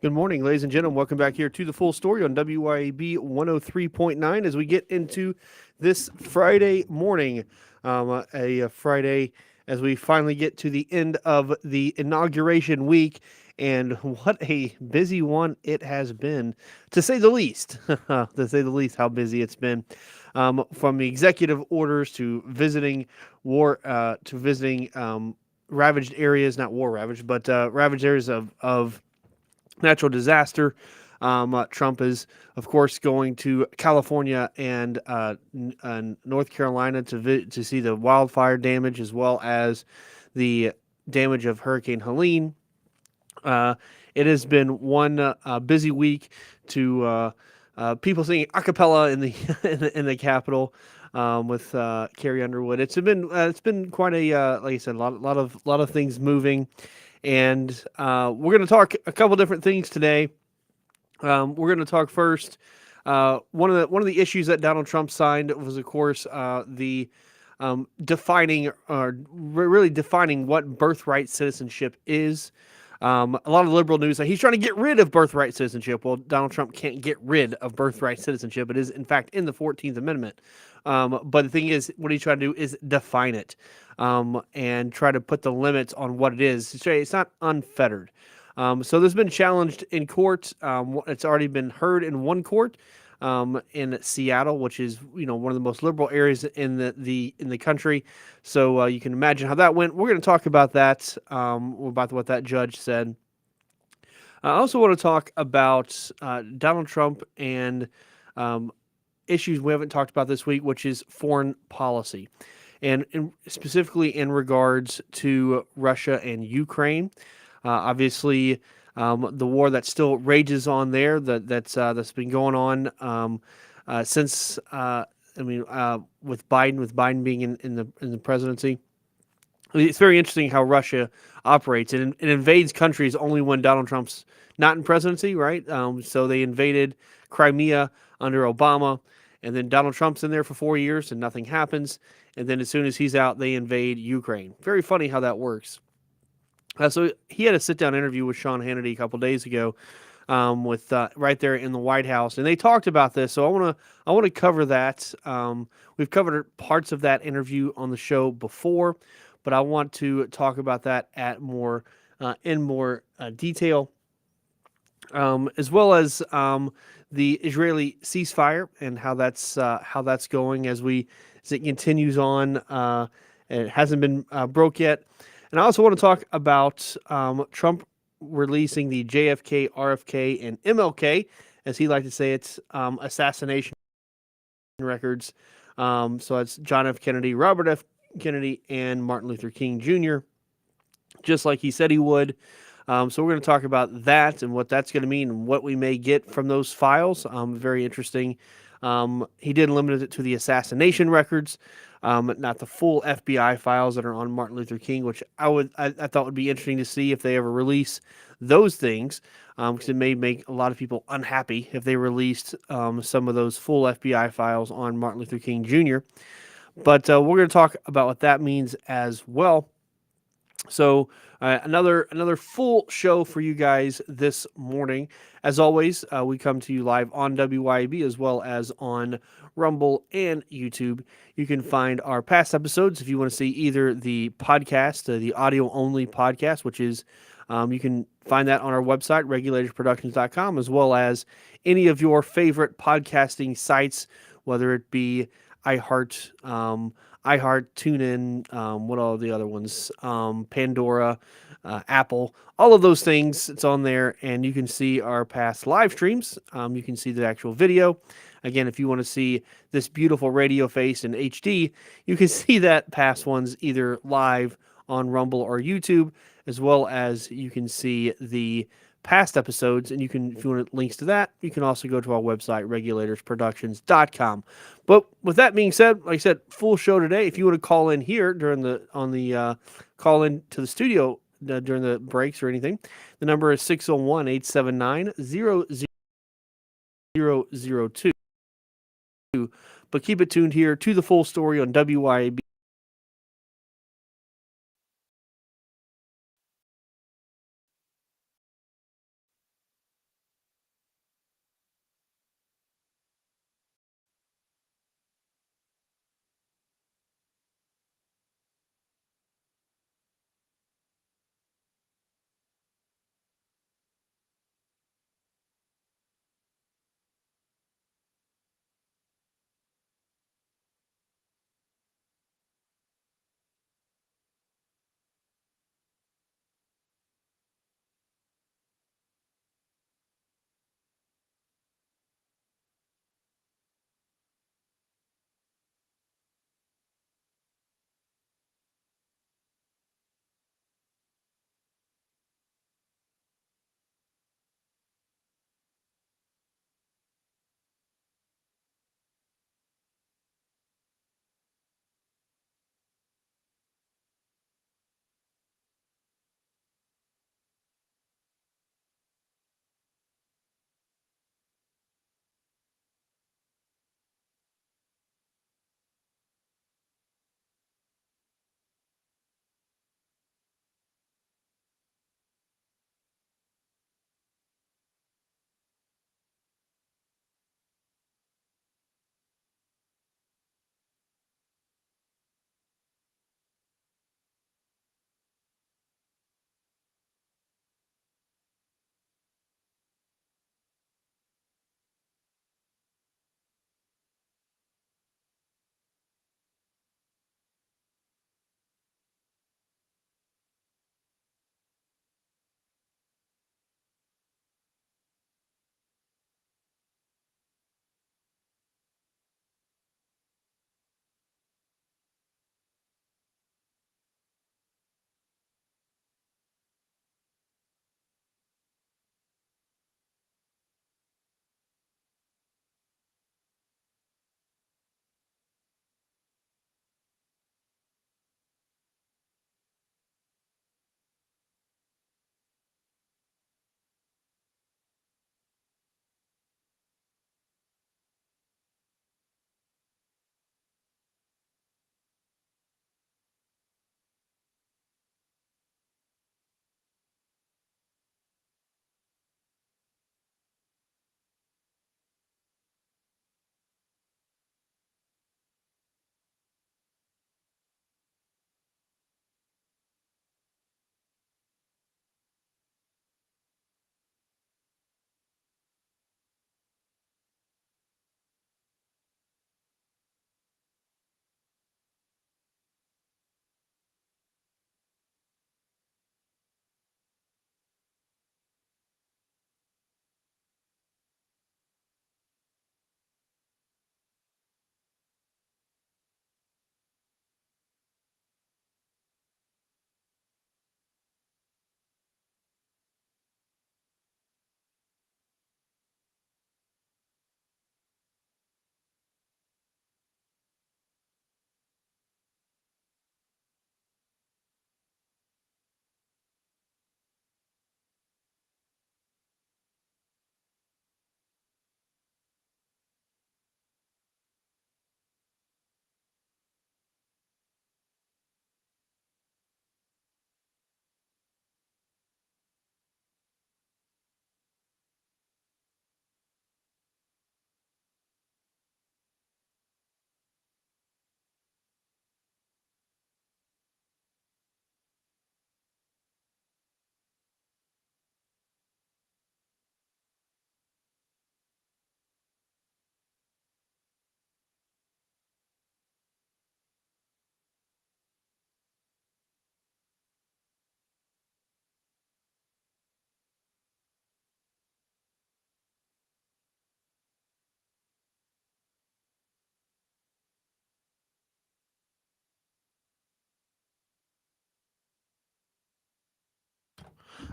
Good morning, ladies and gentlemen. Welcome back here to the full story on WYAB 103.9 as we get into this Friday morning. A Friday as we finally get to the end of the inauguration week. And what a busy one it has been, to say the least. To say the least, how busy it's been. From the executive orders to visiting ravaged areas, not war ravaged, but ravaged areas of natural disaster. Trump is, of course, going to California and North Carolina to see the wildfire damage as well as the damage of Hurricane Helene. It has been one busy week to people singing a cappella in the in the Capitol with Carrie Underwood. It's been quite a like I said, a lot of things moving, and we're going to talk a couple different things today. We're going to talk first. One of the issues that Donald Trump signed was, of course, the defining or really defining what birthright citizenship is. A lot of liberal news that he's trying to get rid of birthright citizenship. Well, Donald Trump can't get rid of birthright citizenship. It is, in fact, in the 14th Amendment. But the thing is, what he's trying to do is define it and try to put the limits on what it is. It's not unfettered. So there's been challenged in court. It's already been heard in one court in Seattle, which is one of the most liberal areas in the country. So you can imagine how that went. We're going to talk about that, about what that judge said. I also want to talk about Donald Trump and issues we haven't talked about this week, which is foreign policy, and specifically in regards to Russia and Ukraine. Obviously, the war that still rages on there, that's been going on since with Biden being in the presidency. It's very interesting how Russia operates. It invades countries only when Donald Trump's not in presidency, right? So they invaded Crimea under Obama, and then Donald Trump's in there for 4 years and nothing happens. And then as soon as he's out, they invade Ukraine. Very funny how that works. So he had a sit-down interview with Sean Hannity a couple days ago, with right there in the White House, and they talked about this. So I want to cover that. We've covered parts of that interview on the show before, but I want to talk about that in more detail, as well as the Israeli ceasefire and how that's going as it continues on. It hasn't been broke yet. And I also want to talk about Trump releasing the JFK, RFK, and MLK, as he liked to say, it's assassination records. So it's John F. Kennedy, Robert F. Kennedy, and Martin Luther King Jr., just like he said he would. So we're going to talk about that and what that's going to mean and what we may get from those files. Very interesting. He did limit it to the assassination records, not the full FBI files that are on Martin Luther King, which I thought would be interesting to see if they ever release those things, because it may make a lot of people unhappy if they released some of those full FBI files on Martin Luther King Jr. But we're going to talk about what that means as well. So another full show for you guys this morning. As always, we come to you live on WYAB as well as on Rumble and YouTube. You can find our past episodes if you want to see either the podcast, the audio only podcast, which is you can find that on our website, regulatorsproductions.com, as well as any of your favorite podcasting sites, whether it be iHeart, TuneIn, what all the other ones, Pandora, Apple, all of those things. It's on there, and you can see our past live streams. You can see the actual video. Again, if you want to see this beautiful radio face in HD, you can see that past ones either live on Rumble or YouTube, as well as you can see the past episodes, and if you want links to that, you can also go to our website, regulatorsproductions.com. But with that being said, like I said, full show today. If you want to call in here call in to the studio during the breaks or anything, the number is 601-879-0002. But keep it tuned here to the full story on WYAB.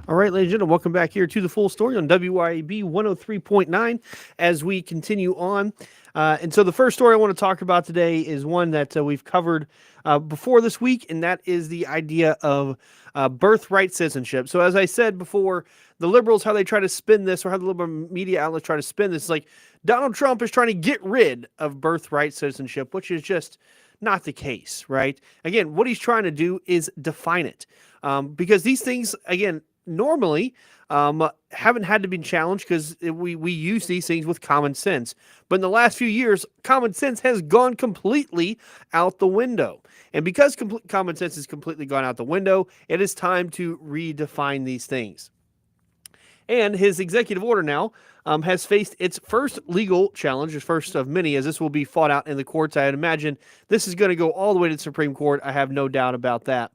All right, ladies and gentlemen, welcome back here to the full story on WYAB 103.9 as we continue on. And so the first story I want to talk about today is one that we've covered before this week, and that is the idea of birthright citizenship. So as I said before, the liberals, how they try to spin this, or how the liberal media outlets try to spin this, is like Donald Trump is trying to get rid of birthright citizenship, which is just not the case, right? Again, what he's trying to do is define it. Because these things, again, normally haven't had to be challenged because we use these things with common sense. But in the last few years, common sense has gone completely out the window. And because common sense has completely gone out the window, it is time to redefine these things. And his executive order now has faced its first legal challenge, the first of many, as this will be fought out in the courts. I would imagine this is going to go all the way to the Supreme Court. I have no doubt about that.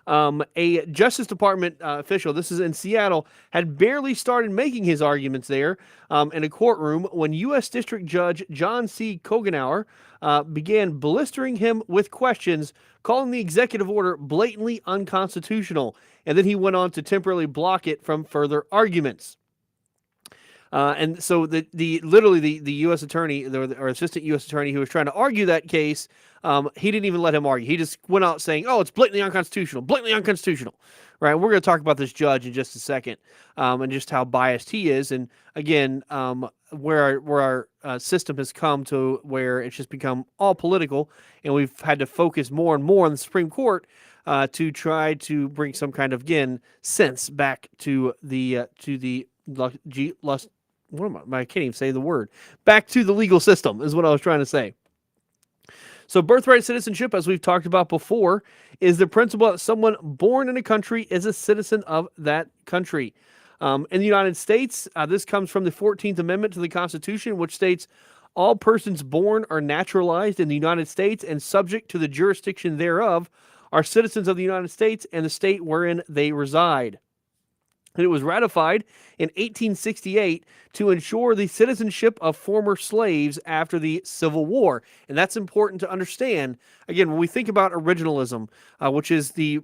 A Justice Department official, this is in Seattle, had barely started making his arguments there in a courtroom when U.S. District Judge John C. Kogenauer began blistering him with questions, calling the executive order blatantly unconstitutional, and then he went on to temporarily block it from further arguments. And so the U.S. attorney or assistant U.S. attorney who was trying to argue that case, he didn't even let him argue. He just went out saying, "Oh, it's blatantly unconstitutional, right? We're going to talk about this judge in just a second, and just how biased he is, and again, where our system has come to where it's just become all political, and we've had to focus more and more on the Supreme Court to try to bring some kind of sense back to the I can't even say the word. Back to the legal system is what I was trying to say. So birthright citizenship, as we've talked about before, is the principle that someone born in a country is a citizen of that country. In the United States, this comes from the 14th Amendment to the Constitution, which states, all persons born or naturalized in the United States and subject to the jurisdiction thereof are citizens of the United States and the state wherein they reside. And it was ratified in 1868 to ensure the citizenship of former slaves after the Civil War. And that's important to understand. Again, when we think about originalism, which is the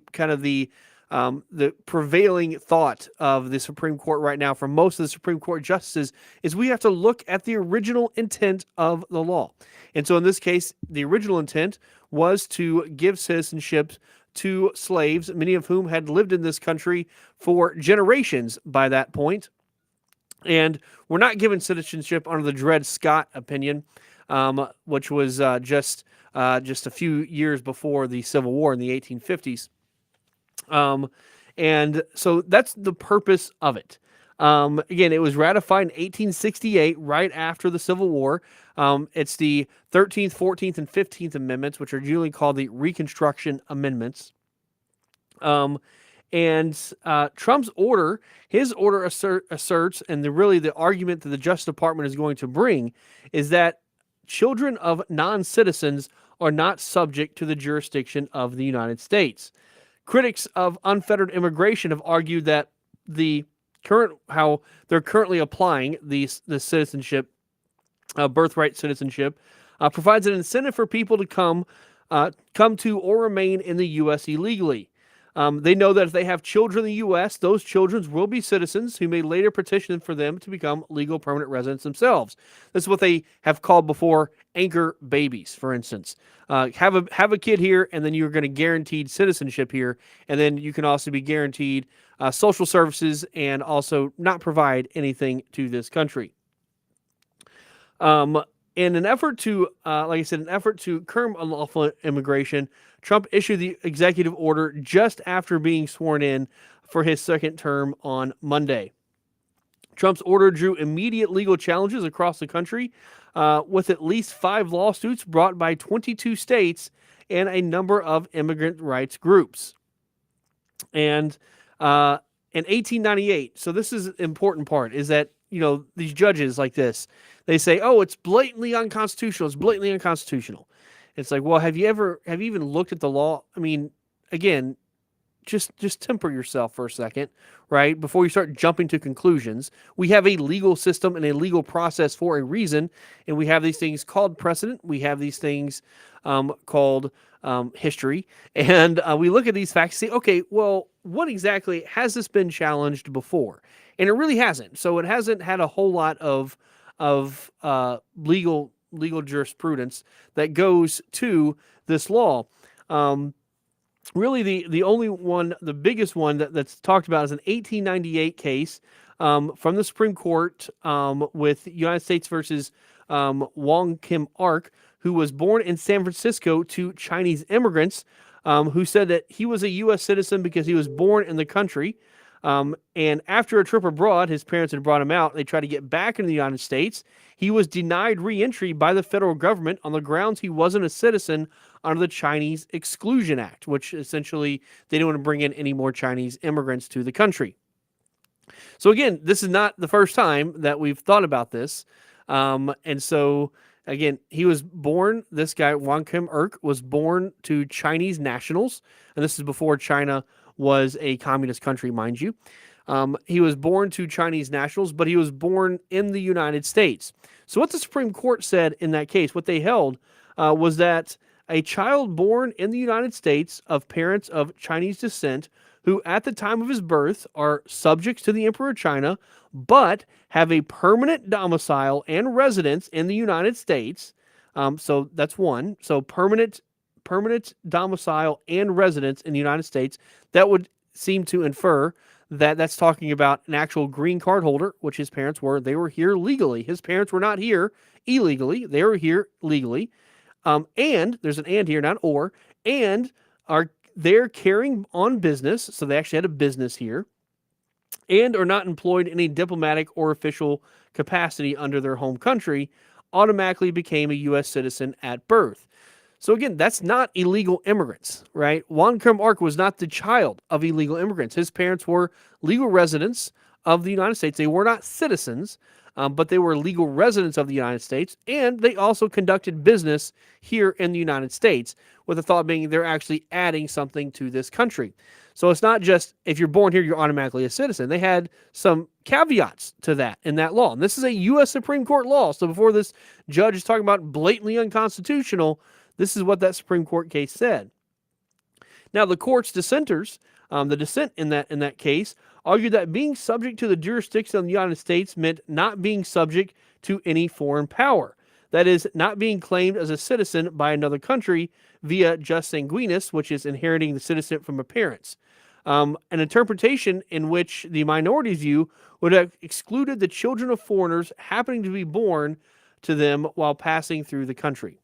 prevailing thought of the Supreme Court right now for most of the Supreme Court justices, is we have to look at the original intent of the law. And so in this case, the original intent was to give citizenship to slaves, many of whom had lived in this country for generations by that point, and were not given citizenship under the Dred Scott opinion, which was just a few years before the Civil War in the 1850s. And so that's the purpose of it. Again, it was ratified in 1868, right after the Civil War. It's the 13th, 14th, and 15th Amendments, which are usually called the Reconstruction Amendments. Trump's order, his order asserts, and the argument that the Justice Department is going to bring, is that children of non-citizens are not subject to the jurisdiction of the United States. Critics of unfettered immigration have argued that how they're currently applying the citizenship, birthright citizenship, provides an incentive for people to come to or remain in the U.S. illegally. They know that if they have children in the U.S., those children will be citizens who may later petition for them to become legal permanent residents themselves. This is what they have called before anchor babies, for instance. Have a kid here, and then you're going to guaranteed citizenship here, and then you can also be guaranteed social services and also not provide anything to this country. In an effort to, curb unlawful immigration, Trump issued the executive order just after being sworn in for his second term on Monday. Trump's order drew immediate legal challenges across the country, with at least 5 lawsuits brought by 22 states and a number of immigrant rights groups. And in 1898, so this is an important part, is that, these judges like this, they say, oh, it's blatantly unconstitutional. It's blatantly unconstitutional. It's like, well, have you even looked at the law? I mean, again, just temper yourself for a second, right? Before you start jumping to conclusions. We have a legal system and a legal process for a reason, and we have these things called precedent. We have these things called history, and we look at these facts and say, okay, well, what exactly has this been challenged before? And it really hasn't. So it hasn't had a whole lot of legal jurisprudence that goes to this law. Um, Really, the only one, the biggest one that's talked about is an 1898 case from the Supreme Court with United States versus Wong Kim Ark, who was born in San Francisco to Chinese immigrants, who said that he was a U.S. citizen because he was born in the country. And after a trip abroad, his parents had brought him out. They tried to get back into the United States. He was denied re-entry by the federal government on the grounds he wasn't a citizen under the Chinese Exclusion Act, which essentially they didn't want to bring in any more Chinese immigrants to the country. So again, this is not the first time that we've thought about this. And so again, he was born, this guy, Wong Kim Ark, was born to Chinese nationals. And this is before China was a communist country, mind you. He was born to Chinese nationals, but he was born in the United States. So what the Supreme Court said in that case, what they held was that a child born in the United States of parents of Chinese descent who at the time of his birth are subjects to the Emperor of China, but have a permanent domicile and residence in the United States. So that's one. So permanent domicile and residence in the United States. That would seem to infer that that's talking about an actual green card holder, which his parents were. They were here legally. His parents were not here illegally. They were here legally. And there's an and here, not or, and are they're carrying on business, so they actually had a business here, and are not employed in a diplomatic or official capacity under their home country, automatically became a U.S. citizen at birth. So again, that's not illegal immigrants, right? Wong Kim Ark was not the child of illegal immigrants. His parents were legal residents of the United States. They were not citizens, but they were legal residents of the United States, and they also conducted business here in the United States, with the thought being they're actually adding something to this country. So it's not just if you're born here, you're automatically a citizen. They had some caveats to that in that law. And this is a U.S. Supreme Court law. So before this judge is talking about blatantly unconstitutional, this is what that Supreme Court case said. Now, the court's dissenters, the dissent in that case, argued that being subject to the jurisdiction of the United States meant not being subject to any foreign power. That is, not being claimed as a citizen by another country via jus sanguinis, which is inheriting the citizenship from a parents. An interpretation in which the minority's view would have excluded the children of foreigners happening to be born to them while passing through the country,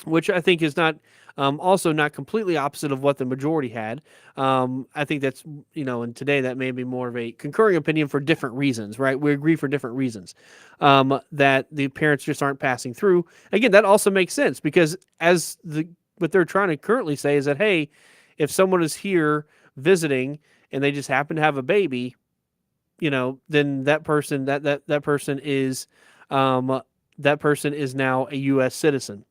which I think is not also not completely opposite of what the majority had. I think that's, and today that may be more of a concurring opinion for different reasons, right? We agree for different reasons that the parents just aren't passing through. Again, that also makes sense because what they're trying to currently say is that, hey, if someone is here visiting and they just happen to have a baby, then that person is now a U.S. citizen.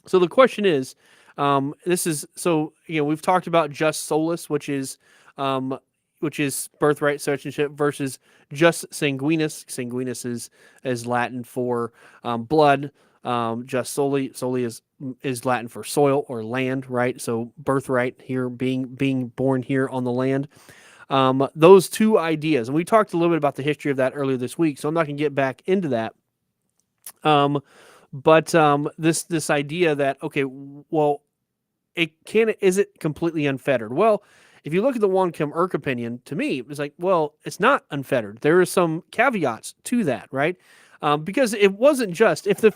So the question is, we've talked about jus solis, which is birthright citizenship, versus jus sanguinis. Sanguinis is Latin for blood. Jus soli is Latin for soil or land, right? So birthright here, being born here on the land. Those two ideas, and we talked a little bit about the history of that earlier this week, so I'm not going to get back into that. But this idea that, okay, well, is it completely unfettered? Well, if you look at the Wong Kim Ark opinion, to me, it's like, well, it's not unfettered. There are some caveats to that, right? Because it wasn't just if the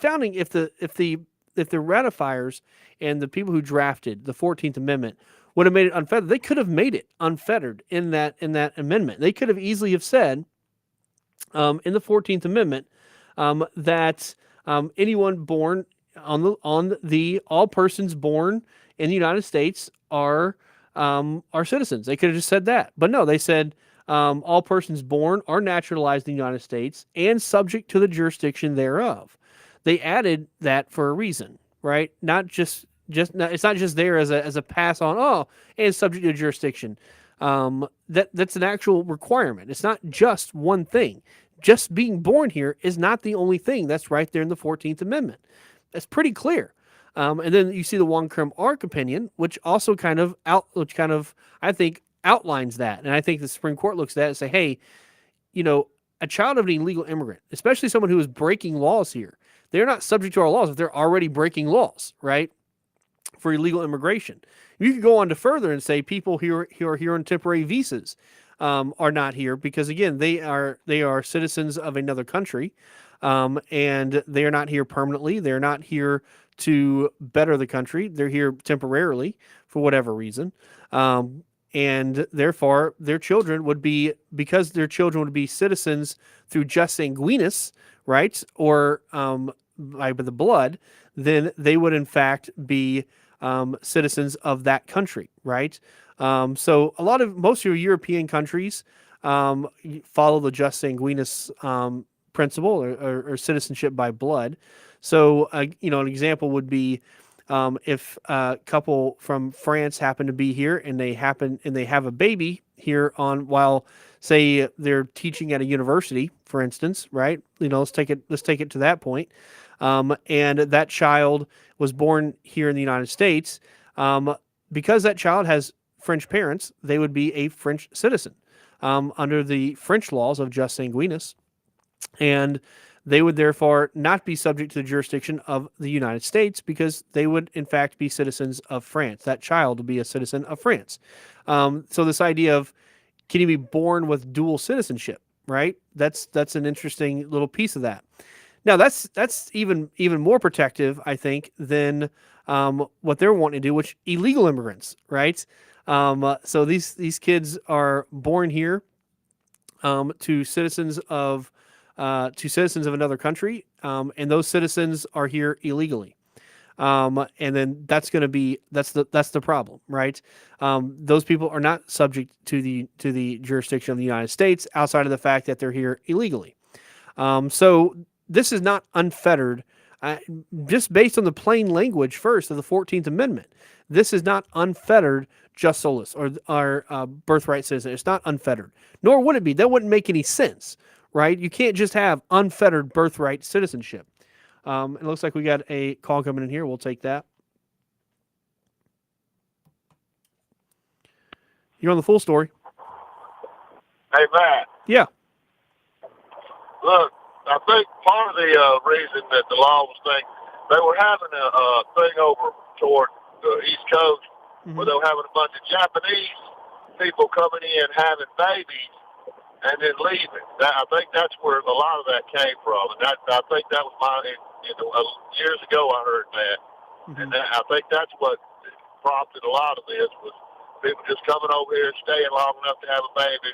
ratifiers and the people who drafted the 14th Amendment would have made it unfettered, they could have made it unfettered in that amendment. They could have easily have said in the 14th Amendment that anyone born all persons born in the United States are citizens. They could have just said that, but no, they said all persons born are naturalized in the United States and subject to the jurisdiction thereof. They added that for a reason, right? Not just it's not just there as a pass on. Oh, and subject to jurisdiction. That's an actual requirement. It's not just one thing. Just being born here is not the only thing that's right there in the 14th Amendment. That's pretty clear. And then you see the Wong Krim Ark opinion, which also which kind of I think outlines that. And I think the Supreme Court looks at that and say, hey, you know, a child of an illegal immigrant, especially someone who is breaking laws here, they're not subject to our laws if they're already breaking laws, right? For illegal immigration. You could go on to further and say people who are here on temporary visas are not here because again they are citizens of another country, and they are not here permanently. They're not here to better the country. They're here temporarily for whatever reason. And therefore, their children would be, because their children would be citizens through jus sanguinis, right, or by the blood, then they would in fact be citizens of that country, right? So most of your European countries follow the jus sanguinis principle or citizenship by blood. So, an example would be if a couple from France happen to be here and they have a baby here while say they're teaching at a university, for instance, right? Let's take it to that point. And that child was born here in the United States. Because that child has French parents, they would be a French citizen under the French laws of jus sanguinis, and they would therefore not be subject to the jurisdiction of the United States because they would in fact be citizens of France. That child would be a citizen of France. So this idea of, can you be born with dual citizenship, right? That's an interesting little piece of that. Now that's even more protective, I think, than what they're wanting to do, which illegal immigrants, right? So these kids are born here to citizens of another country, and those citizens are here illegally. And then that's the problem, right? Those people are not subject to the jurisdiction of the United States outside of the fact that they're here illegally. So this is not unfettered. Just based on the plain language first of the 14th Amendment, this is not unfettered jus solus or birthright citizen. It's not unfettered, nor would it be. That wouldn't make any sense, right? You can't just have unfettered birthright citizenship. It looks like we got a call coming in here. We'll take that. You're on the full story. Hey, Matt. Yeah. Look, I think part of the reason that the law was saying, they were having a thing over toward the East Coast where they were having a bunch of Japanese people coming in having babies and then leaving. I think that's where a lot of that came from. And I think that was years ago I heard that. And I think that's what prompted a lot of this was people just coming over here, staying long enough to have a baby,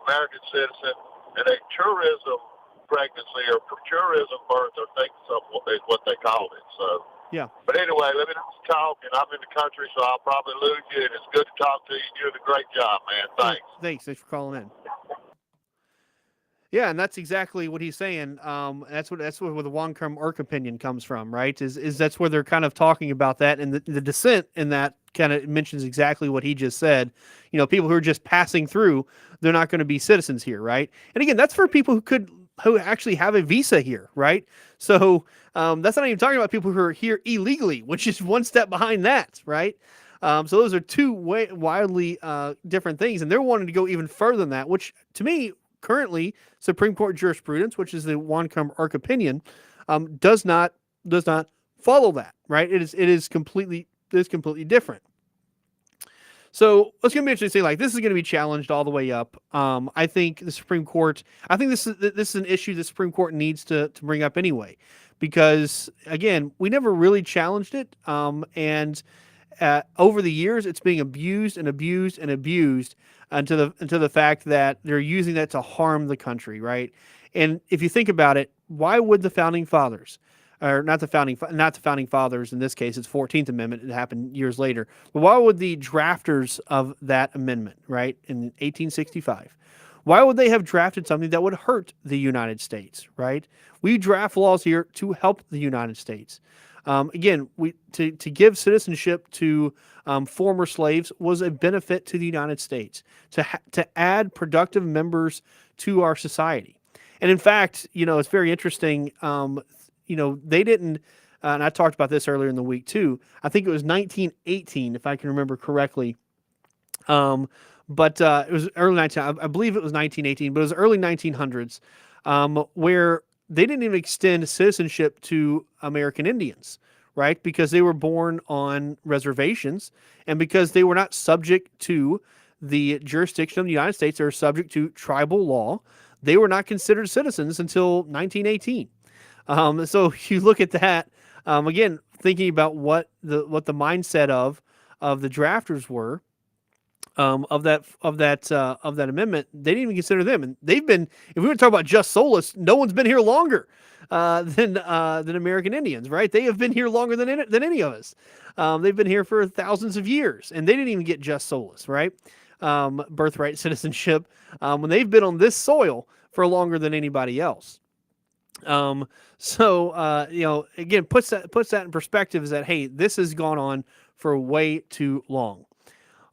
American citizen, and a tourism pregnancy or tourism birth, I think is what they called it. So, yeah. But anyway, let me talk, and I'm in the country, so I'll probably lose you, and it's good to talk to you. You're doing a great job, man. Thanks. Thanks for calling in. Yeah, and that's exactly what he's saying. That's where the Wong Krim Ark opinion comes from, right? Is that's where they're kind of talking about that, and the dissent in that kind of mentions exactly what he just said. People who are just passing through, they're not going to be citizens here, right? And again, that's for people who actually have a visa here, right? So that's not even talking about people who are here illegally, which is one step behind that, right? So those are two wildly different things, and they're wanting to go even further than that, which to me, currently, Supreme Court jurisprudence, which is the Wong Krim Ark opinion, does not follow that, right? It is completely different. So it's going to be interesting to say, like, this is going to be challenged all the way up. I think the Supreme Court, this is an issue the Supreme Court needs to bring up anyway, because again, we never really challenged it. And over the years, it's being abused and abused and abused until the fact that they're using that to harm the country, right? And if you think about it, why would the founding fathers, or not the founding fathers in this case, it's 14th Amendment, it happened years later, but why would the drafters of that amendment, right, in 1865, why would they have drafted something that would hurt the United States, right? We draft laws here to help the United States. Again, to give citizenship to former slaves was a benefit to the United States, to add productive members to our society. And in fact, it's very interesting. They didn't and I talked about this earlier in the week too. I think it was 1918, if I can remember correctly. But it was early 19. I believe it was 1918, but it was early 1900s, where they didn't even extend citizenship to American Indians, right? Because they were born on reservations, and because they were not subject to the jurisdiction of the United States, they were subject to tribal law. They were not considered citizens until 1918. So you look at that again, thinking about what the mindset of the drafters were of that amendment. They didn't even consider them, and they've been. If we were to talk about just Solus, no one's been here longer than American Indians, right? They have been here longer than any of us. They've been here for thousands of years, and they didn't even get just Solus, right? Birthright citizenship when they've been on this soil for longer than anybody else. Again, puts that in perspective, is that, hey, this has gone on for way too long.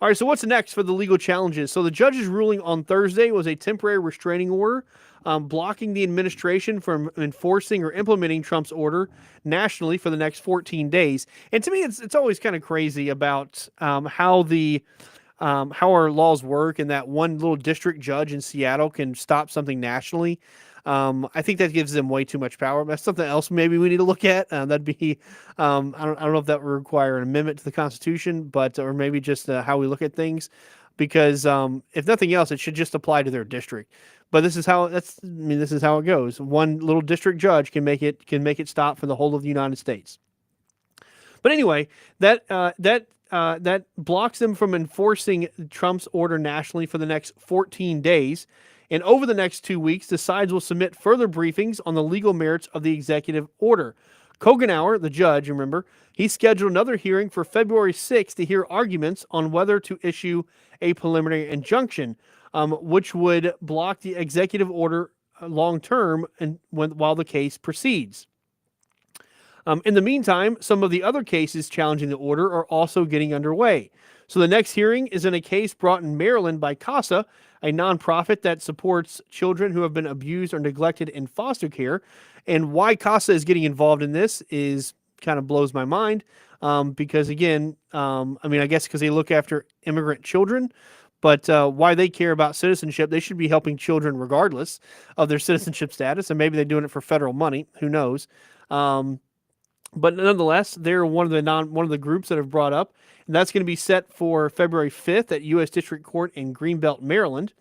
All right, so what's next for the legal challenges? So the judge's ruling on Thursday was a temporary restraining order blocking the administration from enforcing or implementing Trump's order nationally for the next 14 days. And to me, it's always kind of crazy about how our laws work, and that one little district judge in Seattle can stop something nationally. I think that gives them way too much power. That's something else maybe we need to look at. That'd be, I don't know if that would require an amendment to the Constitution, or maybe just how we look at things, because if nothing else, it should just apply to their district. But this is how it goes. One little district judge can make it stop for the whole of the United States. But anyway, that blocks them from enforcing Trump's order nationally for the next 14 days. And over the next 2 weeks, the sides will submit further briefings on the legal merits of the executive order. Kogenauer, the judge, remember, he scheduled another hearing for February 6th to hear arguments on whether to issue a preliminary injunction, which would block the executive order long term while the case proceeds. In the meantime, some of the other cases challenging the order are also getting underway. So the next hearing is in a case brought in Maryland by CASA, a nonprofit that supports children who have been abused or neglected in foster care. And why CASA is getting involved in this is kind of blows my mind. Because again, I guess because they look after immigrant children, but why they care about citizenship, they should be helping children regardless of their citizenship status. And maybe they're doing it for federal money. Who knows? But nonetheless, they're one of the groups that have brought up, and that's going to be set for February 5th at U.S. District Court in Greenbelt, Maryland.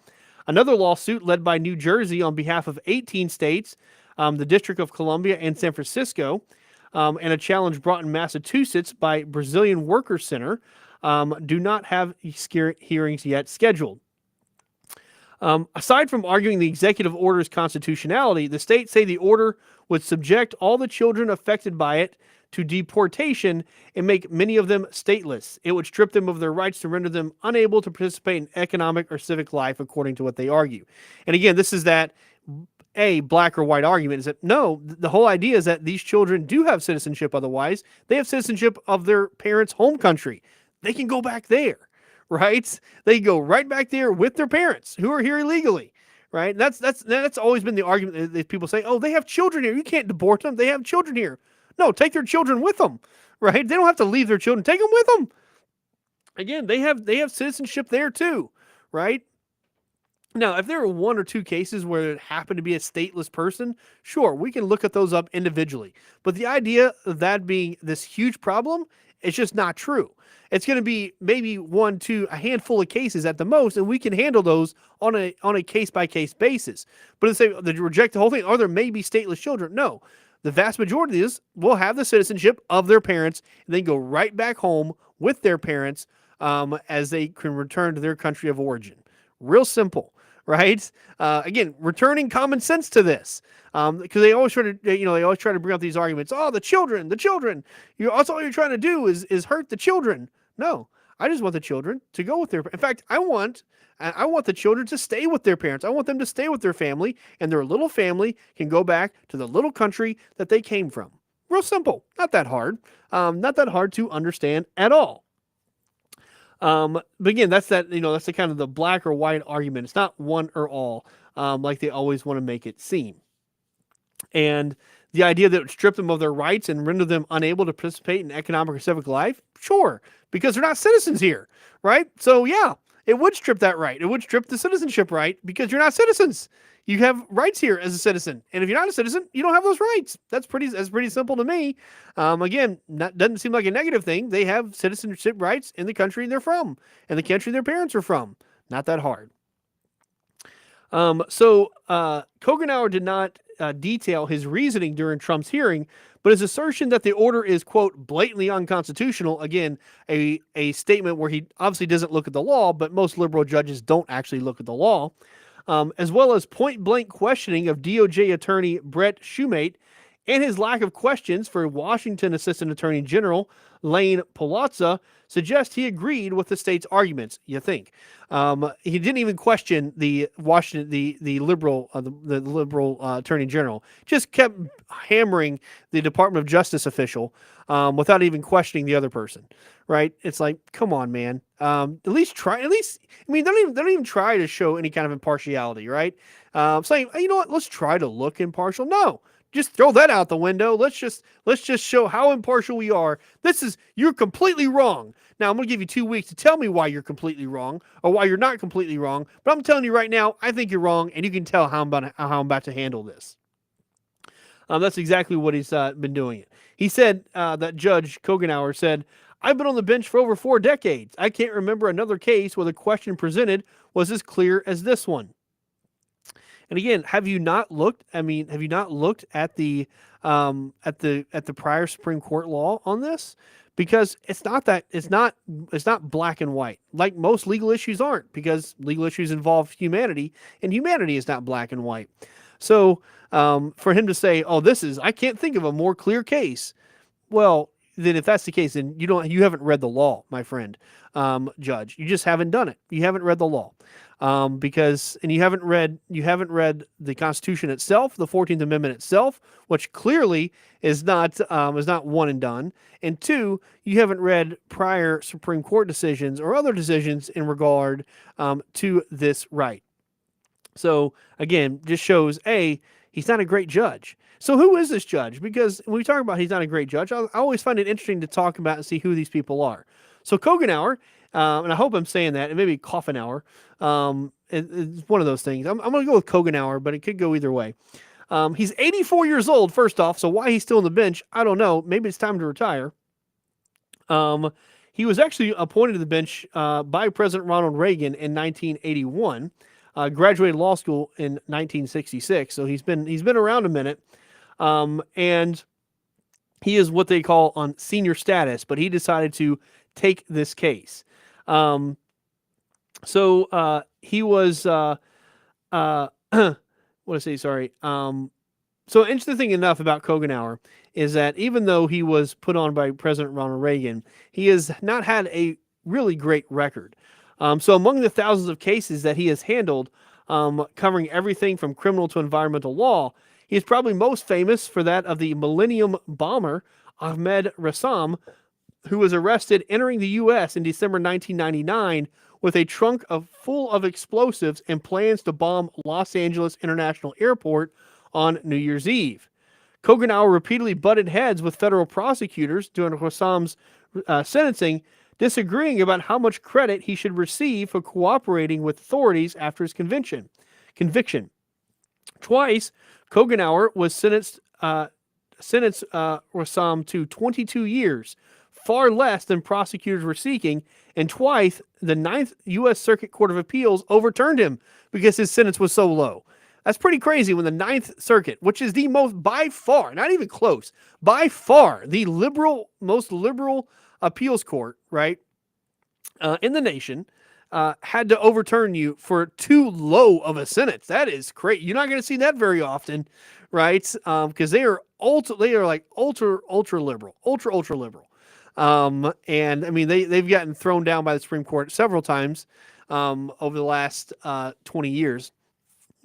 Another lawsuit led by New Jersey on behalf of 18 states, the District of Columbia and San Francisco, and a challenge brought in Massachusetts by Brazilian Workers Center, do not have hearings yet scheduled. Aside from arguing the executive order's constitutionality, the states say the order would subject all the children affected by it to deportation and make many of them stateless. It would strip them of their rights to render them unable to participate in economic or civic life, according to what they argue. And again, this is that black or white argument, is that no, the whole idea is that these children do have citizenship otherwise. They have citizenship of their parents' home country. They can go back there. Right? They go right back there with their parents who are here illegally, right? That's always been the argument that people say, oh, they have children here. You can't deport them. They have children here. No, take their children with them, right? They don't have to leave their children. Take them with them. Again, they have citizenship there too, right? Now, if there are one or two cases where it happened to be a stateless person, sure, we can look at those up individually. But the idea of that being this huge problem, it's just not true. It's going to be maybe a handful of cases at the most, and we can handle those on a case-by-case basis. But to say they reject the whole thing, or there may be stateless children, no. The vast majority of these will have the citizenship of their parents, and then go right back home with their parents as they can return to their country of origin. Real simple, right? Again, returning common sense to this, because they always try to bring up these arguments. Oh, the children. That's all you're trying to do is hurt the children. No, I just want the children to go with in fact, I want the children to stay with their parents. I want them to stay with their family, and their little family can go back to the little country that they came from. Real simple. Not that hard. Not that hard to understand at all. But again, that's the kind of the black or white argument. It's not one or all, like they always want to make it seem. And The idea that it would strip them of their rights and render them unable to participate in economic or civic life? Sure, because they're not citizens here, right? So yeah, it would strip that right. It would strip the citizenship right because you're not citizens. You have rights here as a citizen, and if you're not a citizen, you don't have those rights. That's pretty simple to me. Again, doesn't seem like a negative thing. They have citizenship rights in the country they're from, and the country their parents are from. Not that hard. Kogenauer did not detail his reasoning during Trump's hearing, but his assertion that the order is, quote, blatantly unconstitutional, again, a statement where he obviously doesn't look at the law, but most liberal judges don't actually look at the law, as well as point-blank questioning of DOJ Attorney Brett Shumate and his lack of questions for Washington Assistant Attorney General Lane Palazza suggest he agreed with the state's arguments. You think he didn't even question the liberal Attorney General, just kept hammering the Department of Justice official without even questioning the other person. Right? It's like, come on, man. At least try. At least, I mean, they don't even try to show any kind of impartiality. Right? Saying, you know what? Let's try to look impartial. No. Just throw that out the window. Let's just show how impartial we are. You're completely wrong. Now I'm going to give you 2 weeks to tell me why you're completely wrong or why you're not completely wrong. But I'm telling you right now, I think you're wrong, and you can tell how I'm about to handle this. That's exactly what he's been doing. He said that Judge Kogenauer said, "I've been on the bench for over 4 decades. I can't remember another case where the question presented was as clear as this one." And again, have you not looked at the prior Supreme Court law on this? Because it's not black and white. Like most legal issues aren't, because legal issues involve humanity, and humanity is not black and white. So for him to say, "Oh, I can't think of a more clear case," well, then if that's the case, then you haven't read the law, my friend, Judge. You just haven't done it. You haven't read the law. And you haven't read the Constitution itself, the 14th Amendment itself, which clearly is not one and done. And 2, you haven't read prior Supreme Court decisions or other decisions in regard to this right. So again, just shows he's not a great judge. So who is this judge? Because when we talk about he's not a great judge, I always find it interesting to talk about and see who these people are. So Kogenauer, and I hope I'm saying that, and maybe Coffenauer. It's one of those things. I'm going to go with Kogenauer, but it could go either way. He's 84 years old, first off, so why he's still on the bench, I don't know. Maybe it's time to retire. He was actually appointed to the bench by President Ronald Reagan in 1981. Graduated law school in 1966, so he's been around a minute. And he is what they call on senior status, but he decided to take this case. He was what did I say? Sorry. So interesting enough about Kogenauer is that even though he was put on by President Ronald Reagan, he has not had a really great record. So among the thousands of cases that he has handled, covering everything from criminal to environmental law, he is probably most famous for that of the Millennium bomber, Ahmed Rassam, who was arrested entering the U.S. in December 1999 with a trunk full of explosives and plans to bomb Los Angeles International Airport on New Year's Eve. Kogenauer repeatedly butted heads with federal prosecutors during Rassam's sentencing, disagreeing about how much credit he should receive for cooperating with authorities after his conviction. Twice, Kogenauer was sentenced Rassam to 22 years, far less than prosecutors were seeking, and twice the Ninth U.S. Circuit Court of Appeals overturned him because his sentence was so low. That's pretty crazy when the Ninth Circuit, which is the most, by far, not even close, by far, the most liberal appeals court, right, in the nation, had to overturn you for too low of a sentence. That is great. You're not going to see that very often, right? Because they are ultra liberal. And I mean, they've gotten thrown down by the Supreme Court several times over the last 20 years.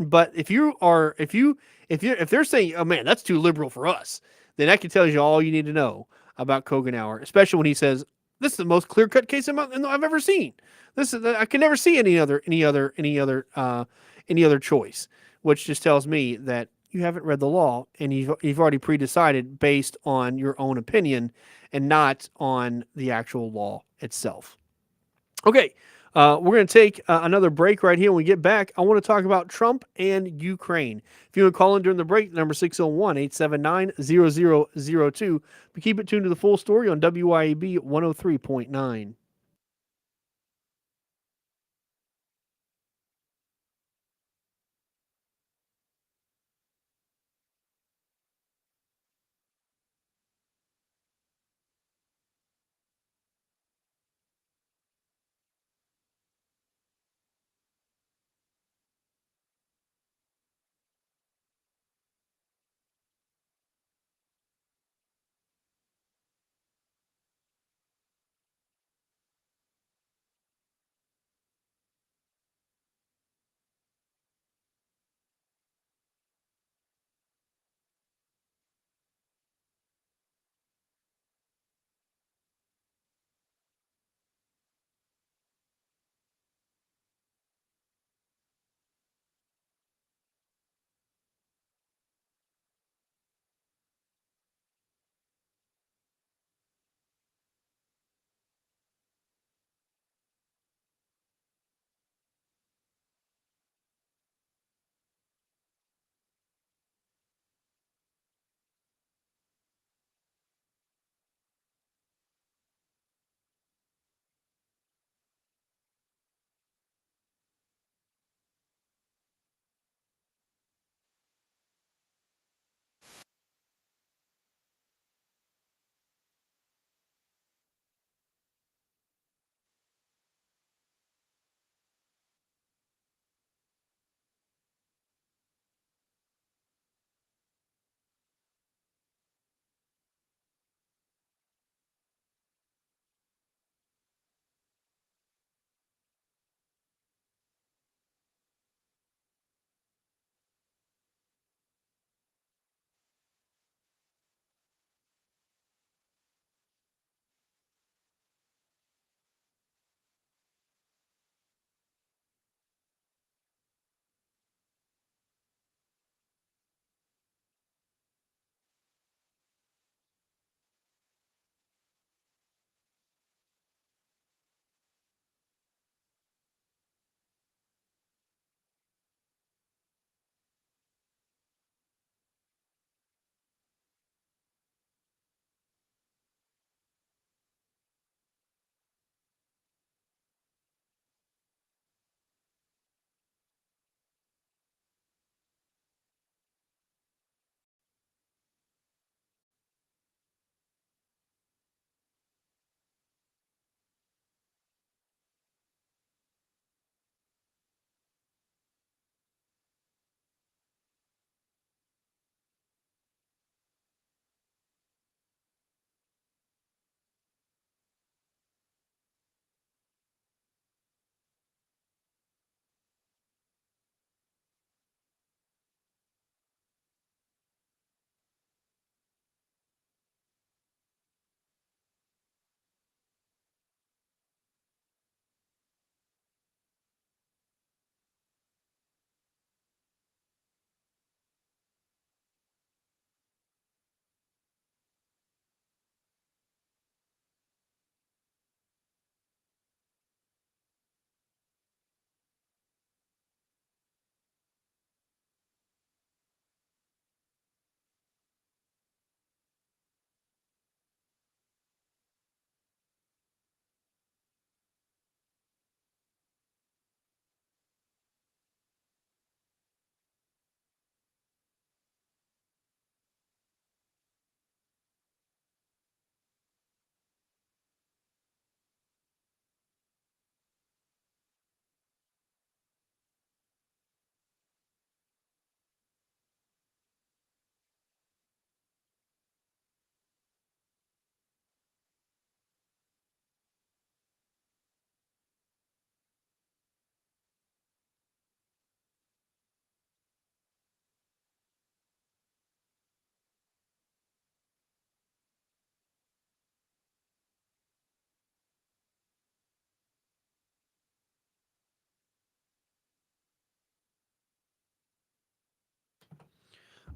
But if they're saying, "Oh man, that's too liberal for us," then that can tell you all you need to know about Kogenauer, especially when he says, "This is the most clear-cut case I've ever seen. I can never see any other choice," which just tells me that you haven't read the law, and you've already pre-decided based on your own opinion and not on the actual law itself. Okay, we're going to take another break right here. When we get back, I want to talk about Trump and Ukraine. If you want to call in during the break, number 601-879-0002. But keep it tuned to the full story on WYAB 103.9.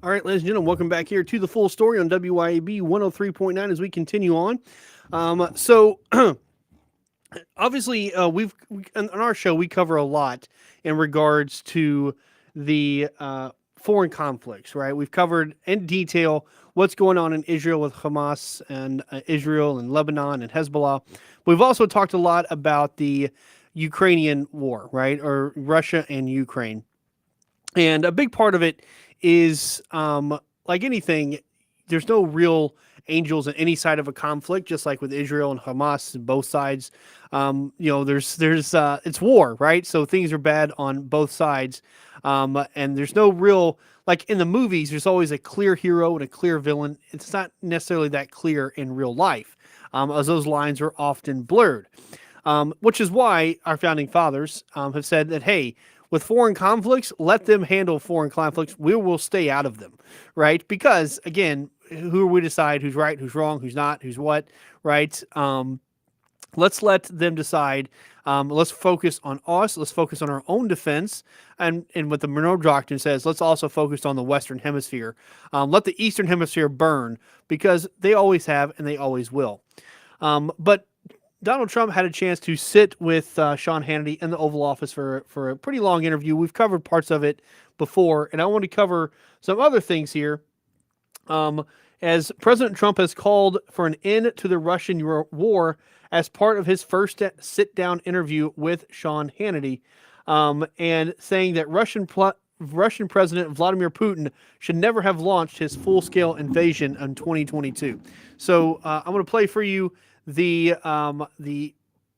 All right, ladies and gentlemen, welcome back here to the full story on WYAB 103.9 as we continue on. So obviously, on our show, we cover a lot in regards to the foreign conflicts, right? We've covered in detail what's going on in Israel with Hamas and Israel and Lebanon and Hezbollah. We've also talked a lot about the Ukrainian war, right? Or Russia and Ukraine. And a big part of it is, like anything, there's no real angels on any side of a conflict, just like with Israel and Hamas, both sides. It's war, right? So things are bad on both sides. And there's no real, like in the movies, there's always a clear hero and a clear villain. It's not necessarily that clear in real life, as those lines are often blurred. Which is why our founding fathers have said that, hey, with foreign conflicts, let them handle foreign conflicts. We will stay out of them, right? Because, again, who are we to decide who's right, who's wrong, who's not, who's what, right? Let's let them decide. Let's focus on us. Let's focus on our own defense. And what the Monroe Doctrine says, let's also focus on the Western Hemisphere. Let the Eastern Hemisphere burn, because they always have and they always will. But Donald Trump had a chance to sit with Sean Hannity in the Oval Office for a pretty long interview. We've covered parts of it before, and I want to cover some other things here. As President Trump has called for an end to the Russian war as part of his first sit-down interview with Sean Hannity, and saying that Russian President Vladimir Putin should never have launched his full-scale invasion in 2022. So I'm going to play for you the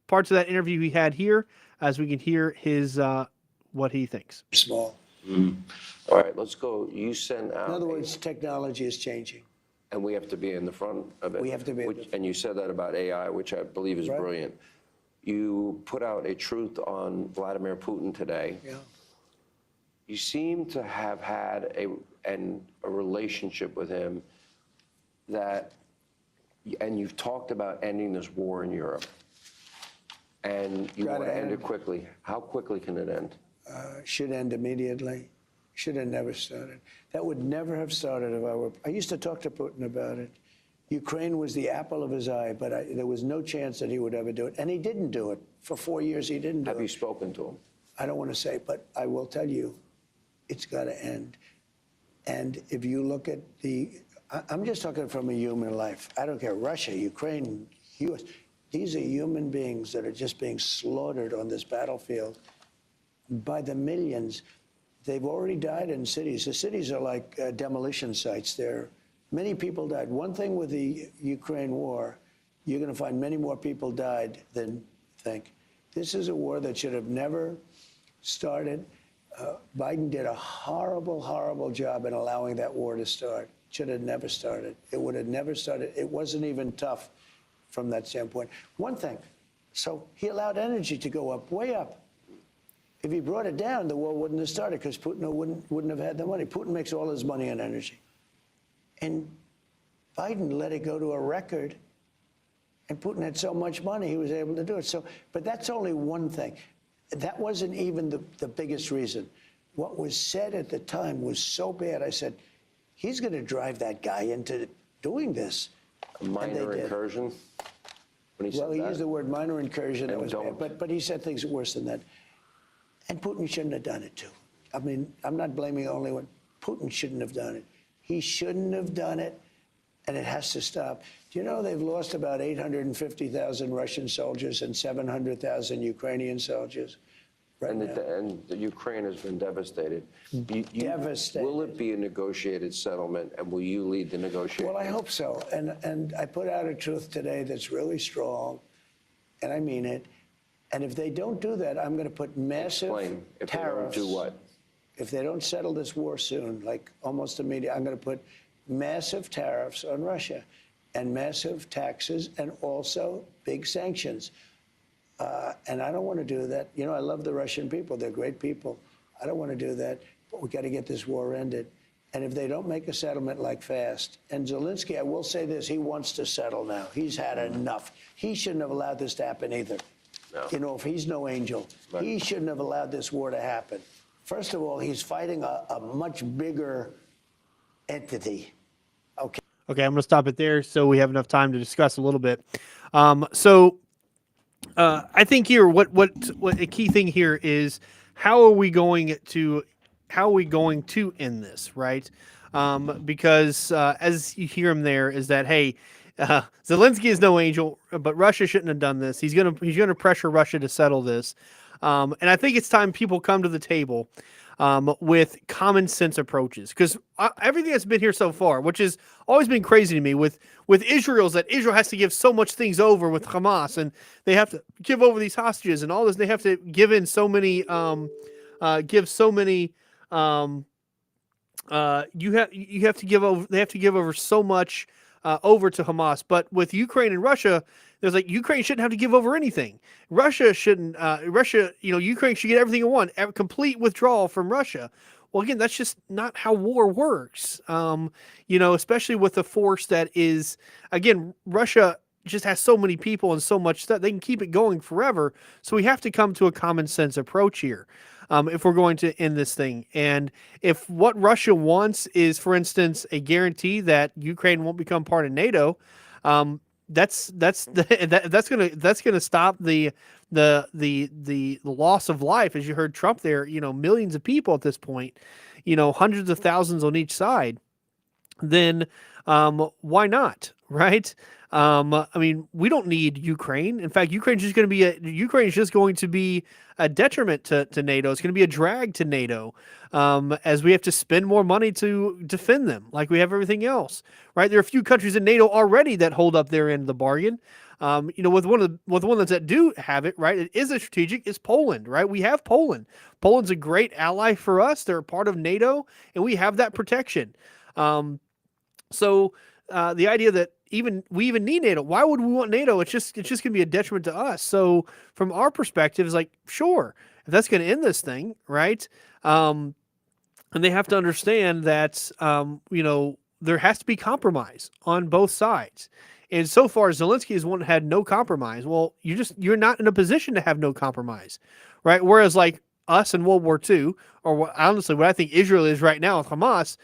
parts of that interview he had here, as we can hear his what he thinks. Small. All right, let's go. You sent out. In other words, technology is changing. And we have to be in the front of it. We have to be. And you said that about AI, which I believe is brilliant. You put out a truth on Vladimir Putin today. Yeah. You seem to have had a relationship with him that, and you've talked about ending this war in Europe. And you want to end it quickly. How quickly can it end? Should end immediately. Should have never started. That would never have started if I were. I used to talk to Putin about it. Ukraine was the apple of his eye, but there was no chance that he would ever do it. And he didn't do it. For 4 years, he didn't do it. Have you spoken to him? I don't want to say, but I will tell you, it's got to end. And if you look at I'm just talking from a human life. I don't care, Russia, Ukraine, US. These are human beings that are just being slaughtered on this battlefield by the millions. They've already died in cities. The cities are like demolition sites. Many people died. One thing with the Ukraine war, you're going to find many more people died than think. This is a war that should have never started. Biden did a horrible, horrible job in allowing that war to start. Should have never started. It would have never started. It wasn't even tough from that standpoint. One thing, so he allowed energy to go up, way up. If he brought it down, the war wouldn't have started because Putin wouldn't have had the money. Putin makes all his money on energy. And Biden let it go to a record, and Putin had so much money, he was able to do it. So, but that's only one thing. That wasn't even the biggest reason. What was said at the time was so bad. I said, he's going to drive that guy into doing this. A minor incursion? When he said Well, he that? used the word minor incursion. That And was don't. bad. But he said things worse than that. And Putin shouldn't have done it, too. I mean, I'm not blaming the only one. Putin shouldn't have done it. He shouldn't have done it, and it has to stop. Do you know they've lost about 850,000 Russian soldiers and 700,000 Ukrainian soldiers right now? And the Ukraine has been devastated. Devastated. Will it be a negotiated settlement, and will you lead the negotiation? Well, I hope so. And I put out a truth today that's really strong, and I mean it. And if they don't do that, I'm going to put massive Explain. If tariffs. they don't do what? If they don't settle this war soon, like almost immediately, I'm going to put massive tariffs on Russia and massive taxes and also big sanctions. And I don't want to do that. You know, I love the Russian people. They're great people. I don't want to do that. But we got to get this war ended. And if they don't make a settlement like fast, and Zelensky, I will say this, he wants to settle now. He's had enough. He shouldn't have allowed this to happen either. No. You know, if he's no angel, Right. He shouldn't have allowed this war to happen. First of all, he's fighting a much bigger entity. Okay. Okay, I'm going to stop it there so we have enough time to discuss a little bit. I think here, what a key thing here is how are we going to end this, right? Because as you hear him there, is that hey, Zelensky is no angel, but Russia shouldn't have done this. He's gonna pressure Russia to settle this, and I think it's time people come to the table with common sense approaches. Because everything that's been here so far, which has always been crazy to me, with Israel's that Israel has to give so much things over with Hamas, and they have to give over these hostages and all this. They have to give in so many, give so many. You have to give over. They have to give over so much over to Hamas. But with Ukraine and Russia, there's like Ukraine shouldn't have to give over anything. Russia shouldn't. Russia, Ukraine should get everything it wants. Complete withdrawal from Russia. Well, again, that's just not how war works. Especially with the force that is, again, Russia just has so many people and so much stuff. They can keep it going forever. So we have to come to a common sense approach here. If we're going to end this thing. And if what Russia wants is, for instance, a guarantee that Ukraine won't become part of NATO, that's gonna stop the loss of life, as you heard Trump there. Millions of people at this point, hundreds of thousands on each side. Then why not, right? We don't need Ukraine. In fact, Ukraine is just going to be a detriment to NATO. It's going to be a drag to NATO, as we have to spend more money to defend them, like we have everything else, right? There are a few countries in NATO already that hold up their end of the bargain. With one that do have it, right? It is a strategic. Is Poland, right? We have Poland. Poland's a great ally for us. They're a part of NATO, and we have that protection. So the idea that we even need NATO. Why would we want NATO? It's just going to be a detriment to us. So from our perspective, it's like, sure, if that's going to end this thing, right? And they have to understand that there has to be compromise on both sides. And so far, Zelensky is one that had no compromise. Well, you're not in a position to have no compromise, right? Whereas like us in World War II, or honestly, what I think Israel is right now with Hamas,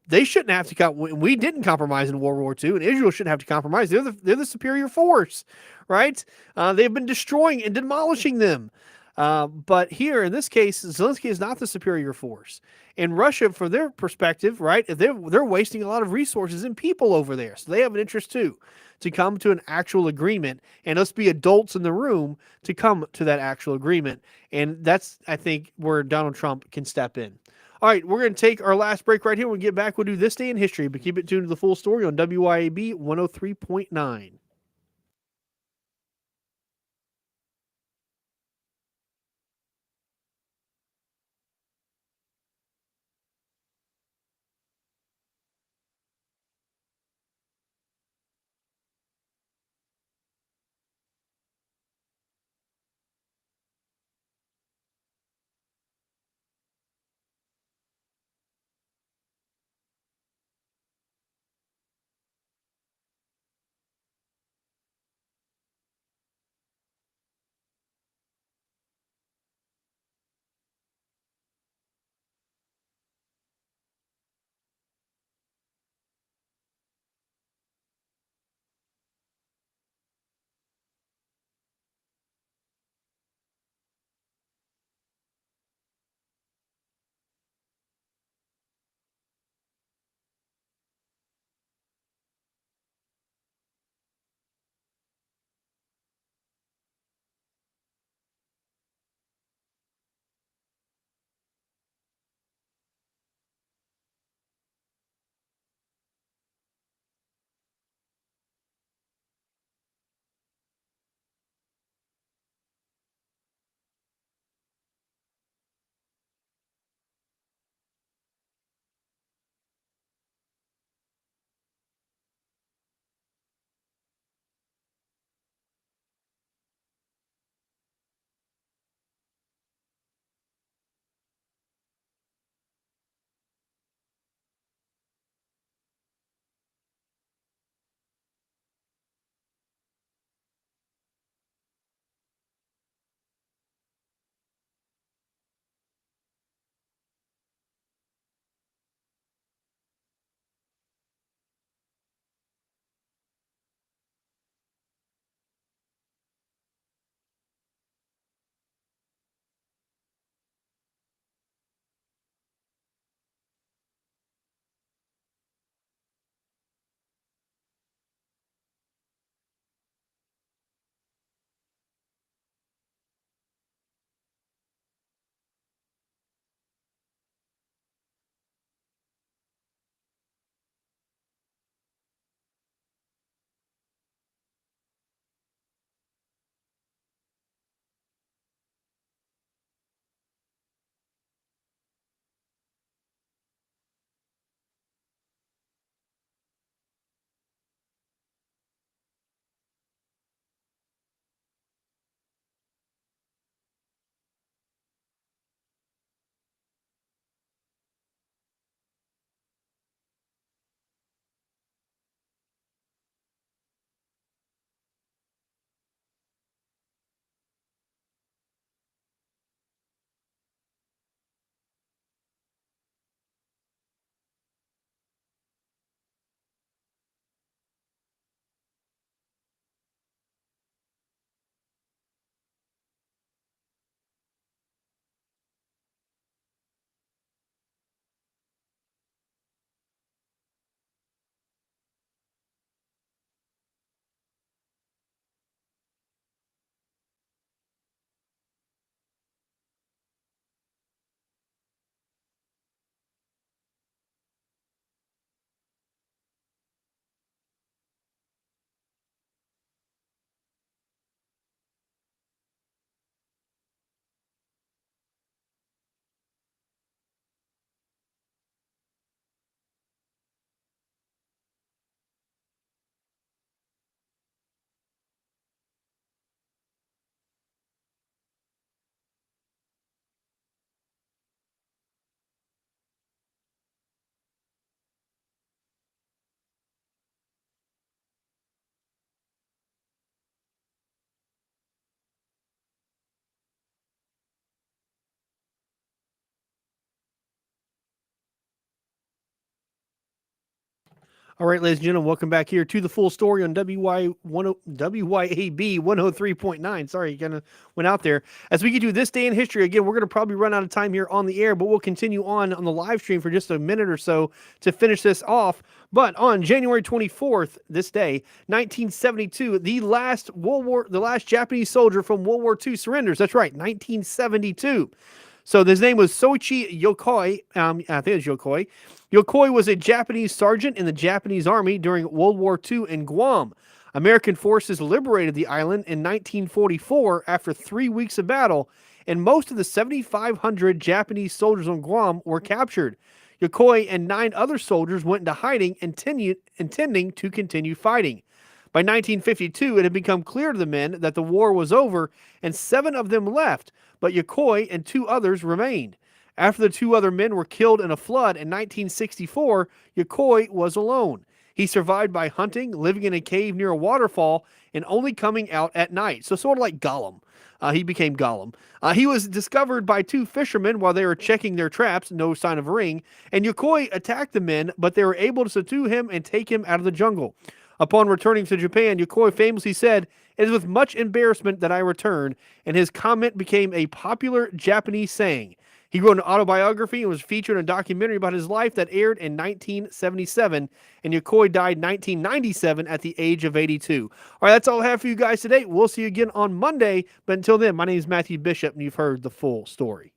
they shouldn't have to. We didn't compromise in World War II, and Israel shouldn't have to compromise. They're the superior force, right? They've been destroying and demolishing them. But here, in this case, Zelensky is not the superior force. And Russia, from their perspective, right, they're wasting a lot of resources and people over there. So they have an interest, too, to come to an actual agreement. And let's be adults in the room to come to that actual agreement. And that's, I think, where Donald Trump can step in. All right, we're going to take our last break right here. When we get back, we'll do This Day in History. But keep it tuned to the full story on WYAB 103.9. All right, ladies and gentlemen, welcome back here to the full story on WYAB 103.9. Sorry, you kind of went out there. As we get to this day in history, again, we're going to probably run out of time here on the air, but we'll continue on the live stream for just a minute or so to finish this off. But on January 24th, this day, 1972, the last Japanese soldier from World War II surrenders. That's right, 1972. So his name was Soichi Yokoi. I think it was Yokoi. Yokoi was a Japanese sergeant in the Japanese Army during World War II in Guam. American forces liberated the island in 1944 after 3 weeks of battle, and most of the 7,500 Japanese soldiers on Guam were captured. Yokoi and 9 other soldiers went into hiding, intending to continue fighting. By 1952, it had become clear to the men that the war was over, and 7 of them left, but Yokoi and 2 others remained. After the 2 other men were killed in a flood in 1964, Yokoi was alone. He survived by hunting, living in a cave near a waterfall, and only coming out at night. So sort of like Gollum. He became Gollum. He was discovered by 2 fishermen while they were checking their traps, no sign of a ring, and Yokoi attacked the men, but they were able to subdue him and take him out of the jungle. Upon returning to Japan, Yokoi famously said, "It is with much embarrassment that I return," and his comment became a popular Japanese saying. He wrote an autobiography and was featured in a documentary about his life that aired in 1977, and Yokoi died in 1997 at the age of 82. All right, that's all I have for you guys today. We'll see you again on Monday, but until then, my name is Matthew Bishop, and you've heard the full story.